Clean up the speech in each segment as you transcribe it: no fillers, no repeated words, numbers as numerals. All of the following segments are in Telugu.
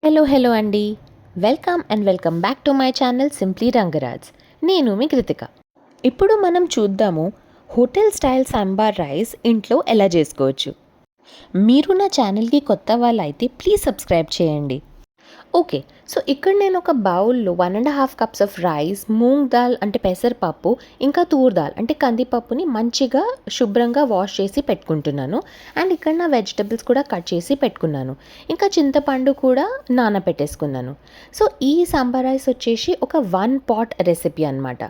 హలో అండి. Welcome back to my channel simply Rangaraj. నేను మీ కృతిక. ఇప్పుడు మనం చూద్దాము హోటల్ స్టైల్ సాంబార్ రైస్ ఇంట్లో ఎలా చేసుకోవచ్చు. మీరు నా ఛానల్‌కి కొత్త వాళ్ళైతే ప్లీజ్ సబ్స్క్రైబ్ చేయండి. ఓకే. సో, ఇక్కడ నేను ఒక బౌల్‌లో 1½ cups of rice, moong dal అంటే పెసరపప్పు, ఇంకా తూర్ దాల్ అంటే కందిపప్పుని మంచిగా శుభ్రంగా వాష్ చేసి పెట్టుకుంటున్నాను. అండ్ ఇక్కడ నా వెజిటబుల్స్ కూడా కట్ చేసి పెట్టుకున్నాను. ఇంకా చింతపండు కూడా నానబెట్టేసుకున్నాను. సో, ఈ సాంబార్ రైస్ వచ్చేసి ఒక 1 పాట్ రెసిపీ అనమాట.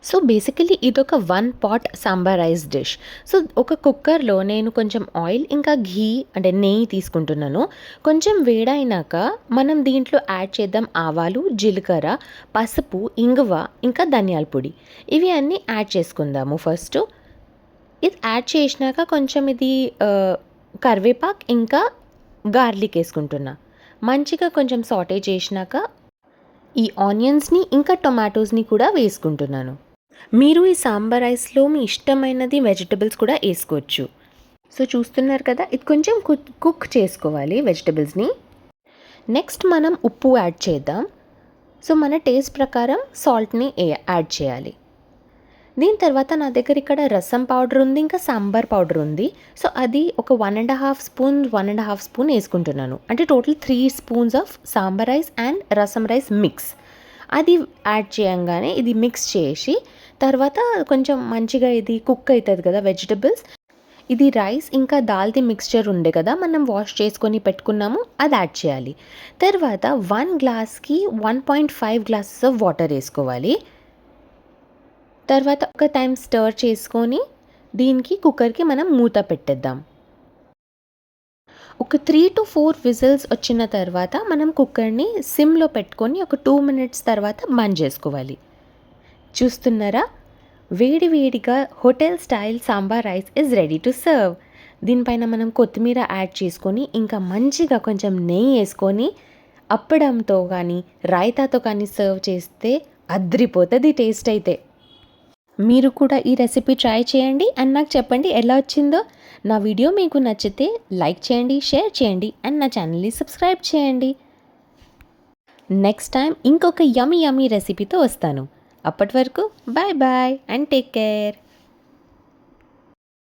సో, బేసికలీ ఇదొక 1 pot sambar rice dish. So, ఒక కుక్కర్‌లో నేను కొంచెం ఆయిల్ ఇంకా ఘీ అంటే నెయ్యి తీసుకుంటున్నాను. కొంచెం వేడైనాక మనం దీంట్లో యాడ్ చేద్దాం ఆవాలు, జీలకర్ర, పసుపు, ఇంగువ, ఇంకా ధనియాల పొడి. ఇవి అన్నీ యాడ్ చేసుకుందాము ఫస్టు. ఇది యాడ్ చేసినాక కొంచెం ఇది కరివేపాకు ఇంకా గార్లిక్ ఏసుకుంటున్నా. మంచిగా కొంచెం సాటే చేసినాక ఈ ఆనియన్స్‌ని ఇంకా టొమాటోస్‌ని కూడా వేసుకుంటున్నాను. మీరు ఈ సాంబార్ రైస్‌లో మీ ఇష్టమైనది వెజిటబుల్స్ కూడా ఏసుకోవచ్చు. సో, చూస్తున్నారు కదా! ఇది కొంచెం కుక్ చేసుకోవాలి వెజిటబుల్స్‌ని. నెక్స్ట్ మనం ఉప్పు యాడ్ చేద్దాం. సో, మన టేస్ట్ ప్రకారం సాల్ట్‌ని యాడ్ చేయాలి. దీని తర్వాత నా దగ్గర ఇక్కడ రసం పౌడర్ ఉంది. ఇంకా సాంబార్ పౌడర్ ఉంది. సో, అది ఒక 1½ స్పూన్ ఏసుకుంటున్నాను. అంటే total 3 spoons of sambar rice and రసం రైస్ మిక్స్. అది యాడ్ చేయంగానే ఇది మిక్స్ చేసి తర్వాత కొంచెం మంచిగా ఇది కుక్ అవుతుంది కదా వెజిటబుల్స్. ఇది రైస్ ఇంకా దాల్ది మిక్స్చర్ ఉండే కదా మనం వాష్ చేసుకొని పెట్టుకున్నాము, అది యాడ్ చేయాలి. తర్వాత 1 గ్లాస్కి 1.5 గ్లాసెస్ ఆఫ్ వాటర్ వేసుకోవాలి. తర్వాత ఒక టైం స్టర్ చేసుకొని దీనికి కుక్కర్కి మనం మూత పెట్టేద్దాం. ఒక 3-4 విజిల్స్ వచ్చిన తర్వాత మనం కుక్కర్ని సిమ్లో పెట్టుకొని ఒక 2 మినిట్స్ తర్వాత బంద్ చేసుకోవాలి. చూస్తున్నారా, వేడి వేడిగా hotel style sambar rice is ready to serve. దీనిపైన మనం కొత్తిమీర యాడ్ చేసుకొని ఇంకా మంచిగా కొంచెం నెయ్యి వేసుకొని అప్పడంతో కానీ రైతాతో కానీ సర్వ్ చేస్తే అద్రిపోతుంది టేస్ట్ అయితే. మీరు కూడా ఈ రెసిపీ ట్రై చేయండి అండ్ నాకు చెప్పండి ఎలా వచ్చిందో. నా వీడియో మీకు నచ్చితే లైక్ చేయండి, షేర్ చేయండి అండ్ నా ఛానల్ని సబ్స్క్రైబ్ చేయండి. నెక్స్ట్ టైం ఇంకొక యమ్మీ రెసిపీతో వస్తాను. అప్పటి వరకు బాయ్ అండ్ టేక్ కేర్.